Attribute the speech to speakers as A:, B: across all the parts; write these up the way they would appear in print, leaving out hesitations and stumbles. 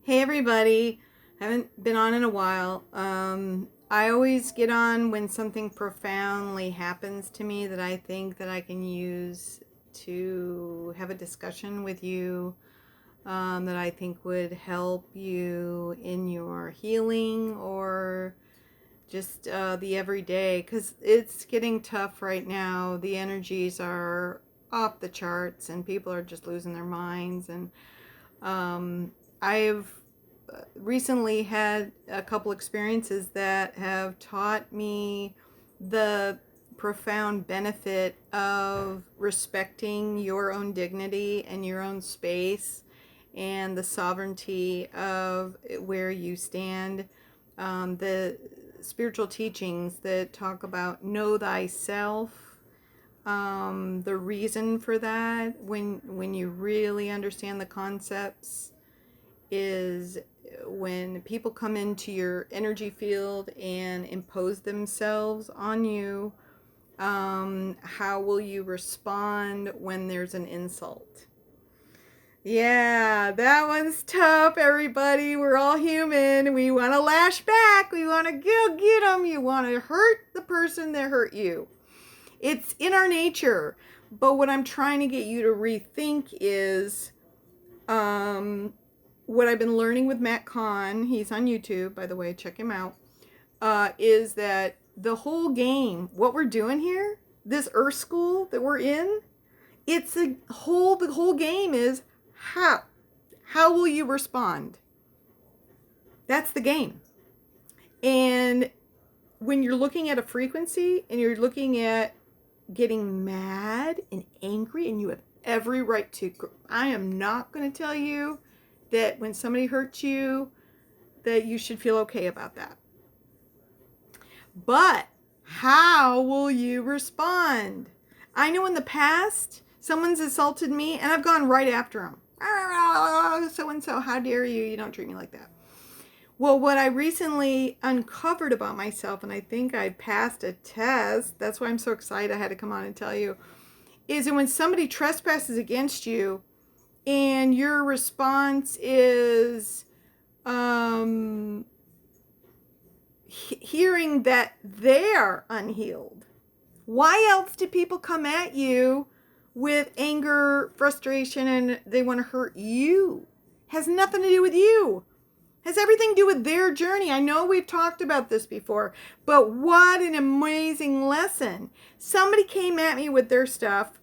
A: Hey everybody, haven't been on in a while. I always get on when something profoundly happens to me that I think that I can use to have a discussion with you, that I think would help you in your healing or just the everyday, because it's getting tough right now. The energies are off the charts and people are just losing their minds. And I've recently had a couple experiences that have taught me the profound benefit of respecting your own dignity and your own space and the sovereignty of where you stand. The spiritual teachings that talk about know thyself, the reason for that, when you really understand the concepts, is when people come into your energy field and impose themselves on you. How will you respond when there's an insult? Yeah, that one's tough, everybody. We're all human. We want to lash back. We want to go get them. You want to hurt the person that hurt you. It's in our nature. But what I'm trying to get you to rethink is what I've been learning with Matt Kahn. He's on YouTube, by the way. Check him out. Is that the whole game, what we're doing here, this Earth School that we're in, it's the whole game is how will you respond? That's the game. And when you're looking at a frequency and you're looking at getting mad and angry, and you have every right to, I am not going to tell you that when somebody hurts you that you should feel okay about that. But how will you respond? I know in the past someone's assaulted me and I've gone right after them. So and so, how dare you? You don't treat me like that. Well, what I recently uncovered about myself, and I think I passed a test, that's why I'm so excited I had to come on and tell you, is that when somebody trespasses against you and your response is hearing that they're unhealed. Why else do people come at you with anger, frustration, and they want to hurt you? Has nothing to do with you. Has everything to do with their journey. I know we've talked about this before, but what an amazing lesson. Somebody came at me with their stuff,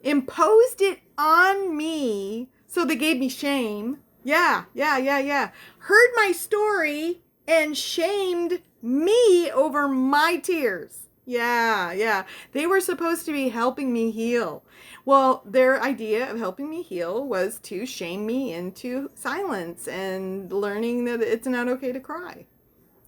A: imposed it on me, so they gave me shame. Yeah. Heard my story and shamed me over my tears. Yeah. They were supposed to be helping me heal. Well, their idea of helping me heal was to shame me into silence and learning that it's not okay to cry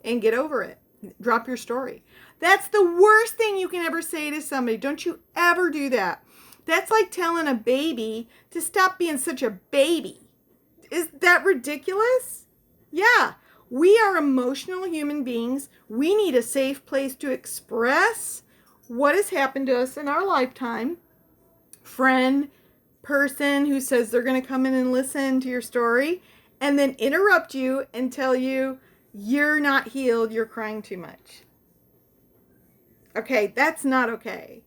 A: and get over it. Drop your story. That's the worst thing you can ever say to somebody. Don't you ever do that. That's like telling a baby to stop being such a baby. Is that ridiculous? Yeah. We are emotional human beings. We need a safe place to express what has happened to us in our lifetime. Friend, person who says they're going to come in and listen to your story and then interrupt you and tell you you're not healed, you're crying too much. Okay, that's not okay.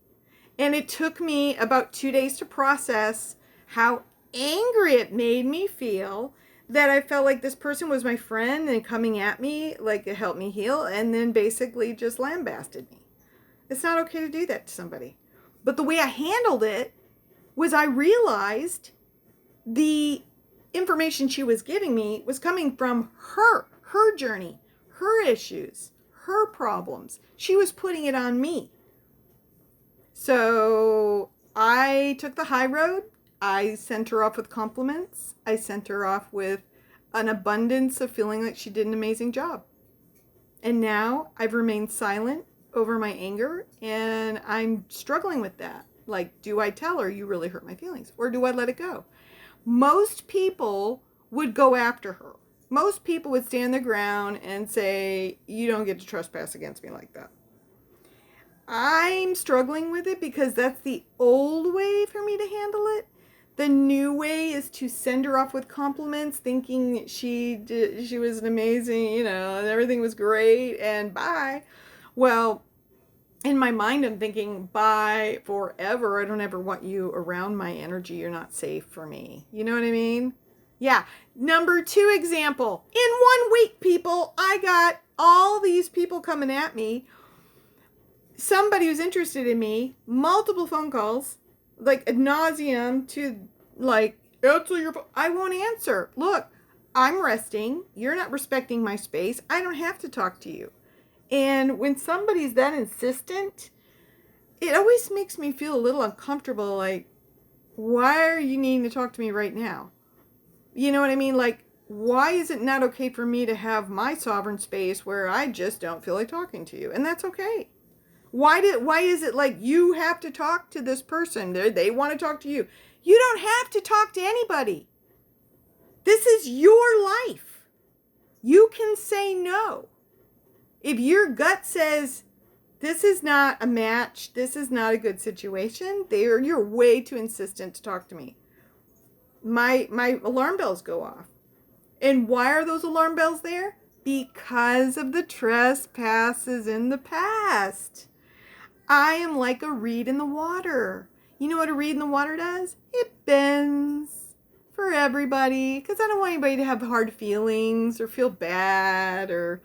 A: And it took me about 2 days to process how angry it made me feel, that I felt like this person was my friend and coming at me like it helped me heal, and then basically just lambasted me. It's not okay to do that to somebody. But the way I handled it was I realized the information she was giving me was coming from her journey, her issues, her problems. She was putting it on me. So I took the high road. I sent her off with compliments. I sent her off with an abundance of feeling like she did an amazing job. And now I've remained silent over my anger, and I'm struggling with that. Like, do I tell her you really hurt my feelings, or do I let it go? Most people would go after her. Most people would stand their ground and say, you don't get to trespass against me like that. I'm struggling with it because that's the old way for me to handle it. The new way is to send her off with compliments, thinking she was an amazing, and everything was great, and bye. Well, in my mind, I'm thinking, bye forever. I don't ever want you around my energy. You're not safe for me. You know what I mean? Yeah. Number 2 example. In 1 week, people, I got all these people coming at me. Somebody who's interested in me, multiple phone calls, like ad nauseum to like, answer your phone. I won't answer. Look, I'm resting. You're not respecting my space. I don't have to talk to you. And when somebody's that insistent, it always makes me feel a little uncomfortable. Like, why are you needing to talk to me right now? You know what I mean? Like, why is it not okay for me to have my sovereign space where I just don't feel like talking to you? And that's okay. Why is it like you have to talk to this person? They want to talk to you. You don't have to talk to anybody. This is your life. You can say no. If your gut says, this is not a match, this is not a good situation, you're way too insistent to talk to me. My alarm bells go off. And why are those alarm bells there? Because of the trespasses in the past. I am like a reed in the water. You know what a reed in the water does? It bends for everybody, because I don't want anybody to have hard feelings or feel bad, or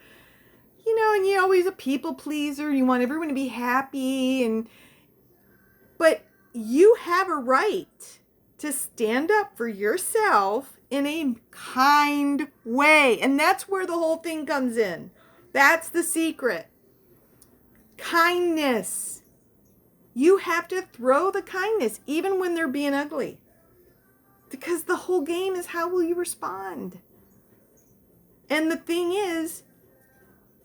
A: and you're always a people pleaser. You want everyone to be happy, but you have a right to stand up for yourself in a kind way. And that's where the whole thing comes in. That's the secret. Kindness. You have to throw the kindness, even when they're being ugly. Because the whole game is, how will you respond? And the thing is,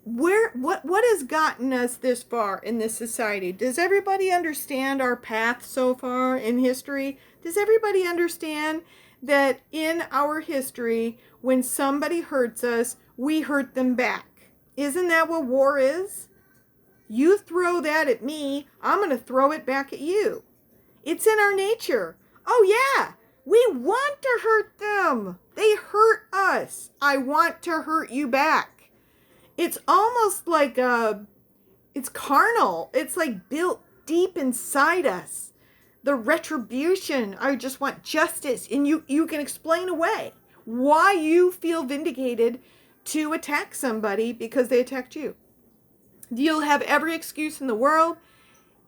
A: what has gotten us this far in this society? Does everybody understand our path so far in history? Does everybody understand that in our history, when somebody hurts us, we hurt them back? Isn't that what war is? You throw that at me, I'm going to throw it back at you. It's in our nature. Oh yeah, we want to hurt them. They hurt us. I want to hurt you back. It's almost like it's carnal. It's like built deep inside us. The retribution. I just want justice. And you can explain away why you feel vindicated to attack somebody because they attacked you. You'll have every excuse in the world.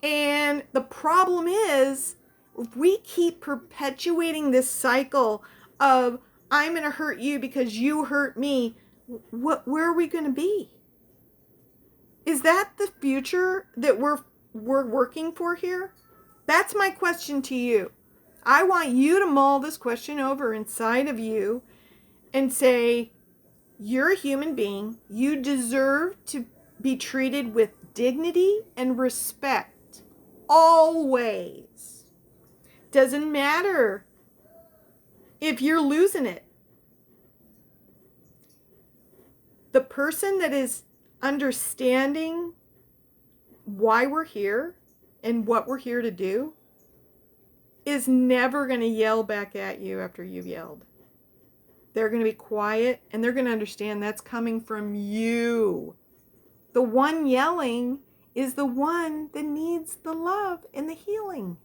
A: And the problem is, if we keep perpetuating this cycle of, I'm going to hurt you because you hurt me, where are we going to be? Is that the future that we're working for here? That's my question to you. I want you to mull this question over inside of you and say, you're a human being. You deserve to be treated with dignity and respect. Always. Doesn't matter if you're losing it. The person that is understanding why we're here and what we're here to do is never going to yell back at you after you've yelled. They're going to be quiet, and they're going to understand that's coming from you. The one yelling is the one that needs the love and the healing.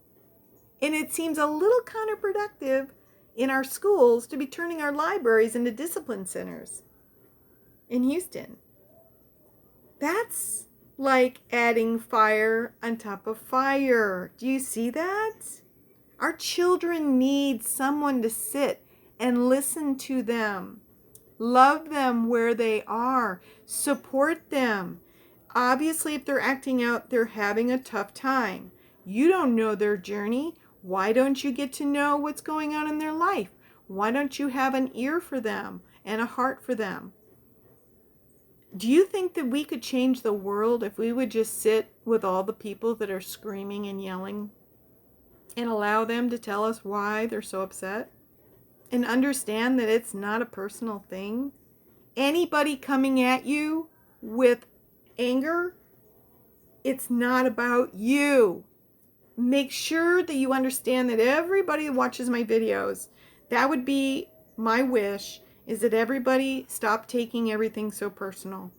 A: And it seems a little counterproductive in our schools to be turning our libraries into discipline centers in Houston. That's like adding fire on top of fire. Do you see that? Our children need someone to sit and listen to them. Love them where they are. Support them. Obviously, if they're acting out, they're having a tough time. You don't know their journey. Why don't you get to know what's going on in their life? Why don't you have an ear for them and a heart for them? Do you think that we could change the world if we would just sit with all the people that are screaming and yelling and allow them to tell us why they're so upset? And understand that it's not a personal thing? Anybody coming at you with anger, it's not about you. make sure that you understand that everybody that watches my videos, that would be my wish, is that everybody stop taking everything so personal.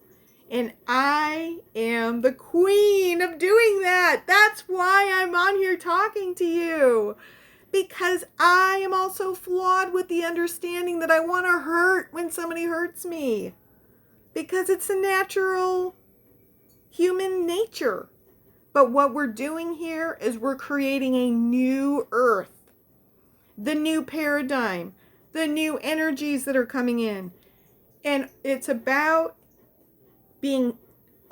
A: And I am the queen of doing that. That's why I'm on here talking to you. Because I am also flawed with the understanding that I want to hurt when somebody hurts me. Because it's a natural human nature. But what we're doing here is we're creating a new earth, the new paradigm, the new energies that are coming in. And it's about being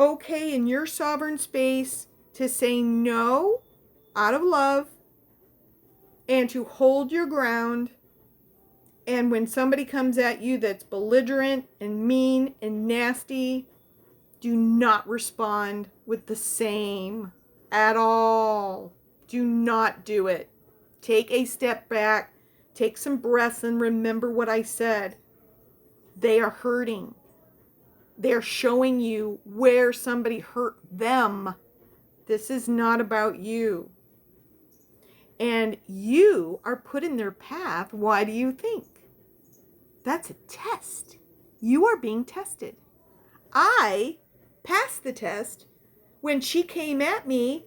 A: okay in your sovereign space to say no out of love and to hold your ground. And when somebody comes at you that's belligerent and mean and nasty, do not respond with the same at all. Do not do it. Take a step back, take some breaths, and remember what I said. They are hurting. They're showing you where somebody hurt them. This is not about you. And you are put in their path. Why do you think? That's a test. You are being tested. I passed the test when she came at me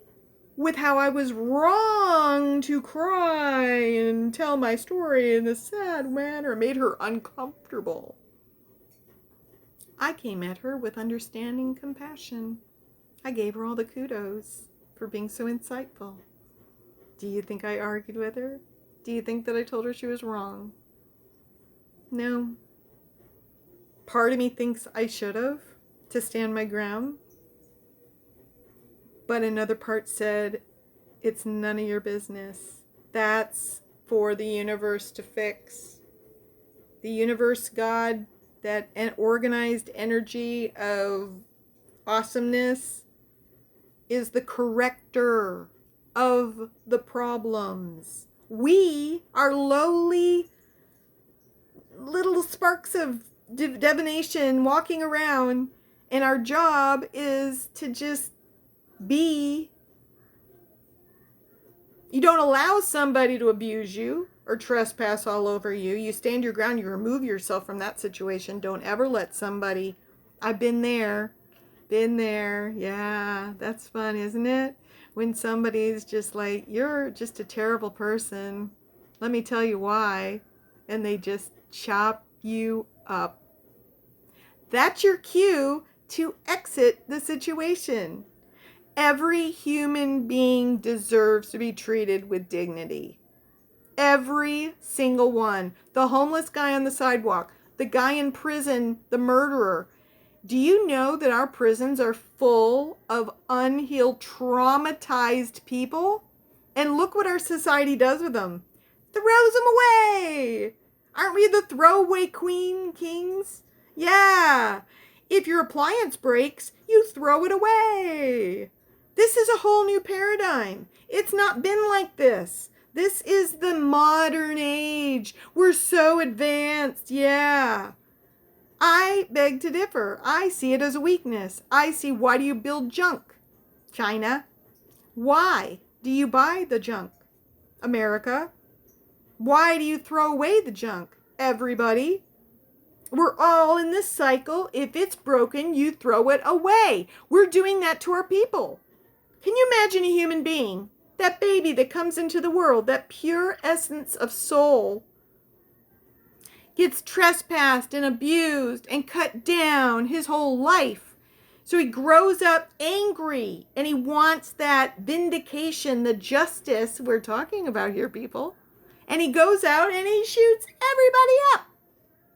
A: with how I was wrong to cry and tell my story in a sad manner, made her uncomfortable. I came at her with understanding, compassion. I gave her all the kudos for being so insightful. Do you think I argued with her? Do you think that I told her she was wrong? No. Part of me thinks I should have, to stand my ground. But another part said, it's none of your business. That's for the universe to fix. The universe, God, that organized energy of awesomeness is the corrector of the problems. We are lowly little sparks of divination walking around, and our job is to just be. You don't allow somebody to abuse you or trespass all over you. You stand your ground. You remove yourself from that situation. Don't ever let somebody. I've been there. Yeah, that's fun, isn't it? When somebody's just like, you're just a terrible person. Let me tell you why. And they just chop you up. That's your cue to exit the situation. Every human being deserves to be treated with dignity. Every single one. The homeless guy on the sidewalk, the guy in prison, the murderer. Do you know that our prisons are full of unhealed, traumatized people? And look what our society does with them. Throws them away. Aren't we the throwaway kings? Yeah. If your appliance breaks, you throw it away. This is a whole new paradigm. It's not been like this. This is the modern age. We're so advanced. Yeah. I beg to differ. I see it as a weakness. I see, why do you build junk? China. Why do you buy the junk? America. Why do you throw away the junk? Everybody. We're all in this cycle. If it's broken, you throw it away. We're doing that to our people. Can you imagine a human being, that baby that comes into the world, that pure essence of soul, gets trespassed and abused and cut down his whole life. So he grows up angry and he wants that vindication, the justice we're talking about here, people. And he goes out and he shoots everybody up,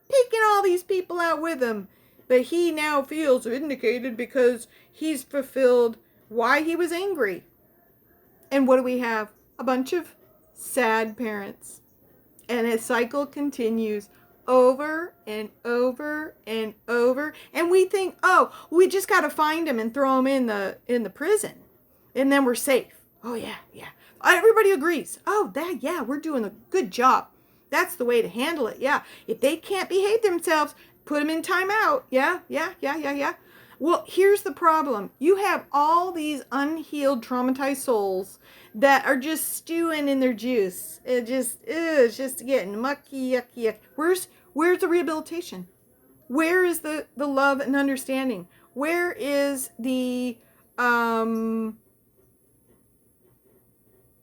A: taking all these people out with him. But he now feels vindicated because he's fulfilled why he was angry. And what do we have? A bunch of sad parents. And a cycle continues over and over and over. And we think, oh, we just got to find him and throw him in the prison. And then we're safe. Oh, yeah. Everybody agrees. Oh, yeah, we're doing a good job. That's the way to handle it. Yeah. If they can't behave themselves, put them in timeout. Yeah. Well, here's the problem. You have all these unhealed, traumatized souls that are just stewing in their juice. It's just getting mucky, yucky, yucky. Where's the rehabilitation? Where is the love and understanding? Where is the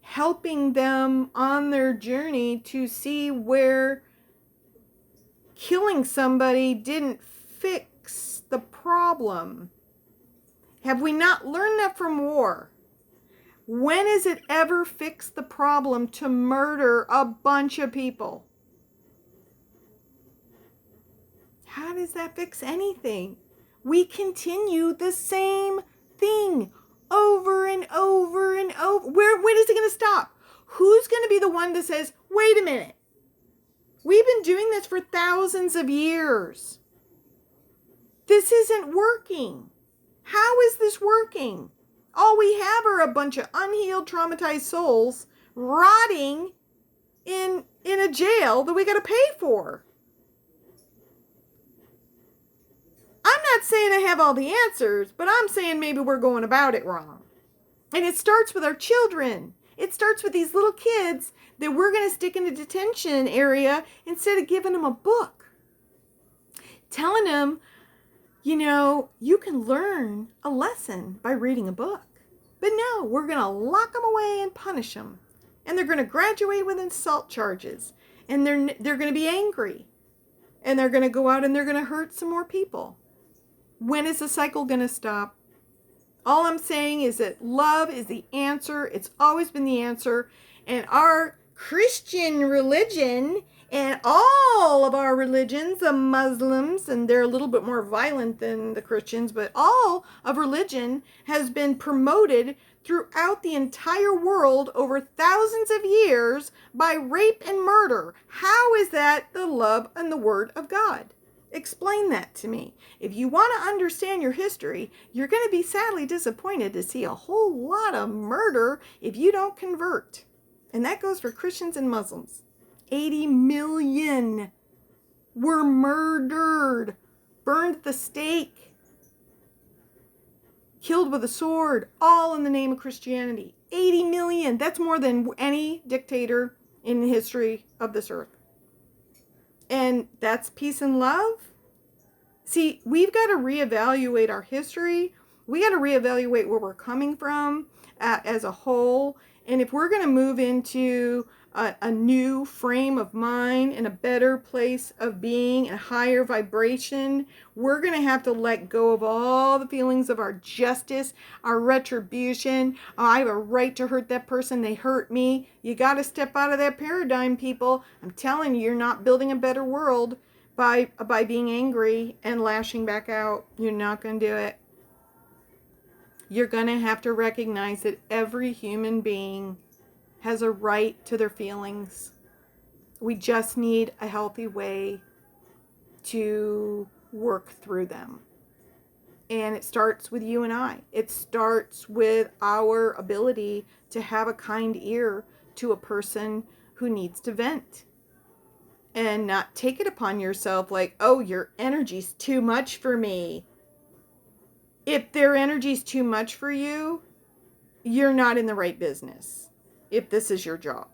A: helping them on their journey to see where killing somebody didn't fix the problem? Have we not learned that from war? When has it ever fixed the problem to murder a bunch of people? How does that fix anything? We continue the same thing over and over and over. When is it going to stop? Who's going to be the one that says, wait a minute, we've been doing this for thousands of years. This isn't working. How is this working? All we have are a bunch of unhealed, traumatized souls rotting in a jail that we got to pay for. I'm not saying I have all the answers, but I'm saying maybe we're going about it wrong. And it starts with our children. It starts with these little kids that we're going to stick in a detention area instead of giving them a book. Telling them, you can learn a lesson by reading a book. But no, we're going to lock them away and punish them. And they're going to graduate with assault charges. And they're going to be angry. And they're going to go out and they're going to hurt some more people. When is the cycle going to stop? All I'm saying is that love is the answer. It's always been the answer. And our Christian religion and all of our religions, the Muslims, and they're a little bit more violent than the Christians, but all of religion has been promoted throughout the entire world over thousands of years by rape and murder. How is that the love and the word of God? Explain that to me. If you want to understand your history, you're going to be sadly disappointed to see a whole lot of murder if you don't convert. And that goes for Christians and Muslims. 80 million were murdered, burned at the stake, killed with a sword, all in the name of Christianity. 80 million. That's more than any dictator in the history of this earth. And that's peace and love? See, we've got to reevaluate our history. We got to reevaluate where we're coming from as a whole. And if we're going to move into a new frame of mind and a better place of being, a higher vibration, we're going to have to let go of all the feelings of our justice, our retribution. Oh, I have a right to hurt that person. They hurt me. You got to step out of that paradigm, people. I'm telling you, you're not building a better world by being angry and lashing back out. You're not going to do it. You're going to have to recognize that every human being has a right to their feelings. We just need a healthy way to work through them. And it starts with you and I. It starts with our ability to have a kind ear to a person who needs to vent. And not take it upon yourself like, oh, your energy's too much for me. If their energy's too much for you, you're not in the right business. If this is your job.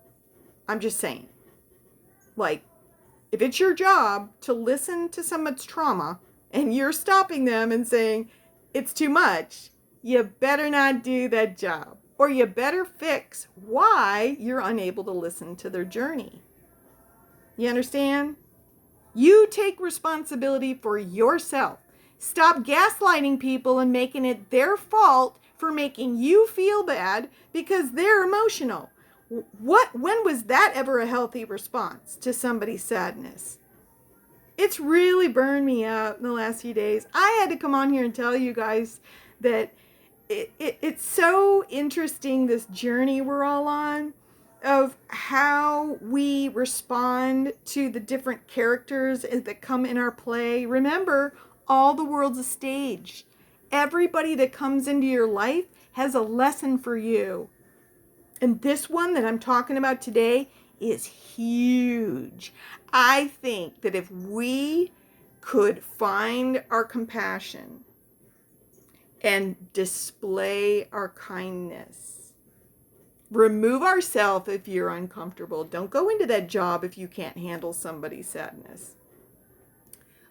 A: I'm just saying. Like, if it's your job to listen to someone's trauma and you're stopping them and saying it's too much, you better not do that job. Or you better fix why you're unable to listen to their journey. You understand? You take responsibility for yourself. Stop gaslighting people and making it their fault for making you feel bad because they're emotional. When was that ever a healthy response to somebody's sadness? It's really burned me out in the last few days. I had to come on here and tell you guys that it's so interesting, this journey we're all on, of how we respond to the different characters that come in our play. Remember, all the world's a stage. Everybody that comes into your life has a lesson for you. And this one that I'm talking about today is huge. I think that if we could find our compassion and display our kindness. Remove ourselves if you're uncomfortable. Don't go into that job if you can't handle somebody's sadness.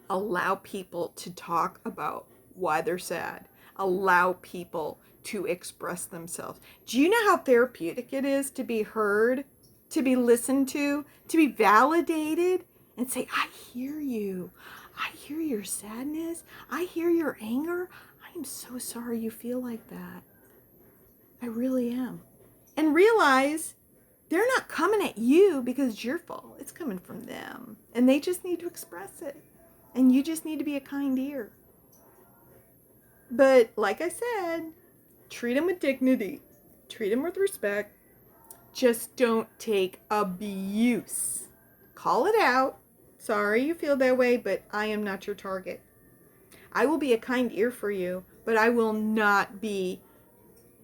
A: Allow people to talk about why they're sad. Allow people to express themselves. Do you know how therapeutic it is to be heard, to be listened to be validated, and say, I hear you. I hear your sadness. I hear your anger. I'm so sorry you feel like that. I really am. And realize they're not coming at you because it's your fault. It's coming from them. And they just need to express it. And you just need to be a kind ear. But like I said, treat them with dignity. Treat them with respect. Just don't take abuse. Call it out. Sorry you feel that way, but I am not your target. I will be a kind ear for you, but I will not be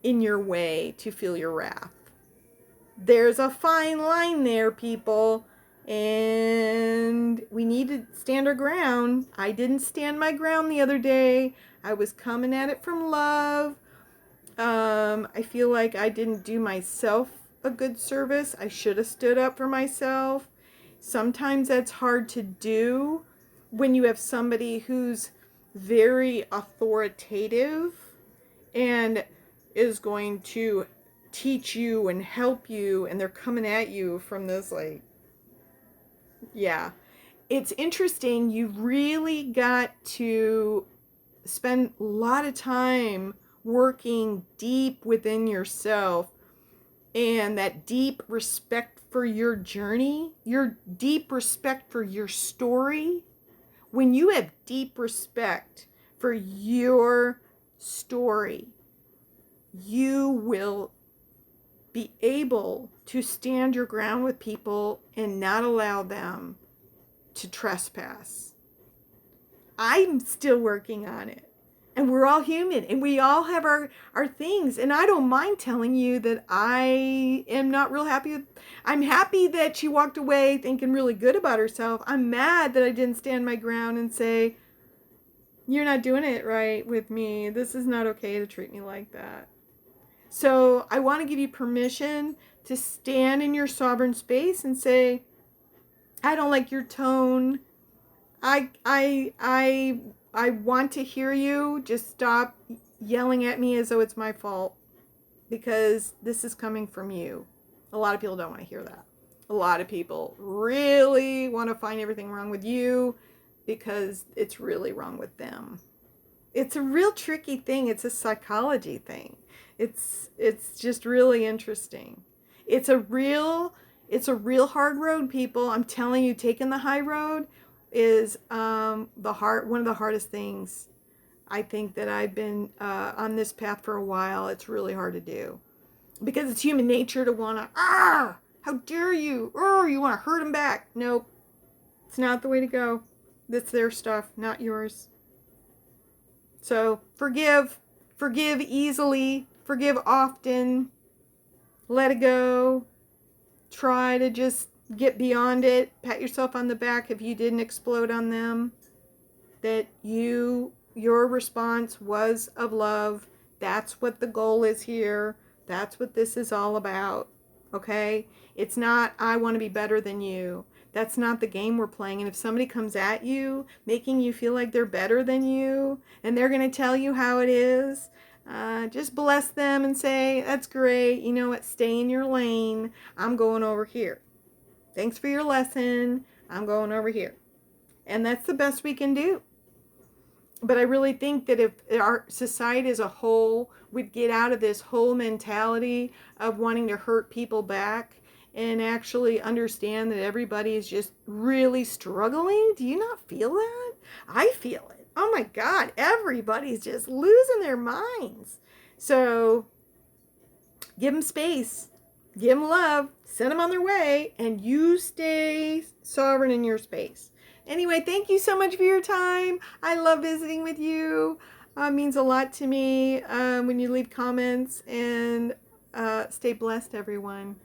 A: in your way to feel your wrath. There's a fine line there, people, and we need to stand our ground. I didn't stand my ground the other day. I was coming at it from love. I feel like I didn't do myself a good service. I should have stood up for myself. Sometimes that's hard to do when you have somebody who's very authoritative and is going to teach you and help you, and they're coming at you from this, like, yeah. It's interesting. You really got to spend a lot of time working deep within yourself, and that deep respect for your journey, your deep respect for your story. When you have deep respect for your story, you will be able to stand your ground with people and not allow them to trespass. I'm still working on it. And we're all human, and we all have our things. And I don't mind telling you that I am not real happy. I'm happy that she walked away thinking really good about herself. I'm mad that I didn't stand my ground and say, you're not doing it right with me. This is not okay to treat me like that. So I want to give you permission to stand in your sovereign space and say, I don't like your tone. I want to hear you. Just stop yelling at me as though it's my fault, because this is coming from you. A lot of people don't want to hear that. A lot of people really want to find everything wrong with you because it's really wrong with them. It's a real tricky thing. It's a psychology thing. It's just really interesting. It's a real hard road, people. I'm telling you, taking the high road is one of the hardest things. I think that I've been on this path for a while. It's really hard to do because it's human nature to want to, how dare you? You want to hurt them back. Nope. It's not the way to go. That's their stuff, not yours. So forgive easily, forgive often, let it go. Try to just get beyond it. Pat yourself on the back if you didn't explode on them. That your response was of love. That's what the goal is here. That's what this is all about. Okay? It's not, I want to be better than you. That's not the game we're playing. And if somebody comes at you, making you feel like they're better than you, and they're going to tell you how it is, just bless them and say, that's great. You know what? Stay in your lane. I'm going over here. Thanks for your lesson. I'm going over here. And that's the best we can do. But I really think that if our society as a whole would get out of this whole mentality of wanting to hurt people back and actually understand that everybody is just really struggling. Do you not feel that? I feel it. Oh my God, everybody's just losing their minds. So give them space, give them love, send them on their way, and you stay sovereign in your space. Anyway, thank you so much for your time. I love visiting with you. It means a lot to me when you leave comments, and stay blessed, everyone.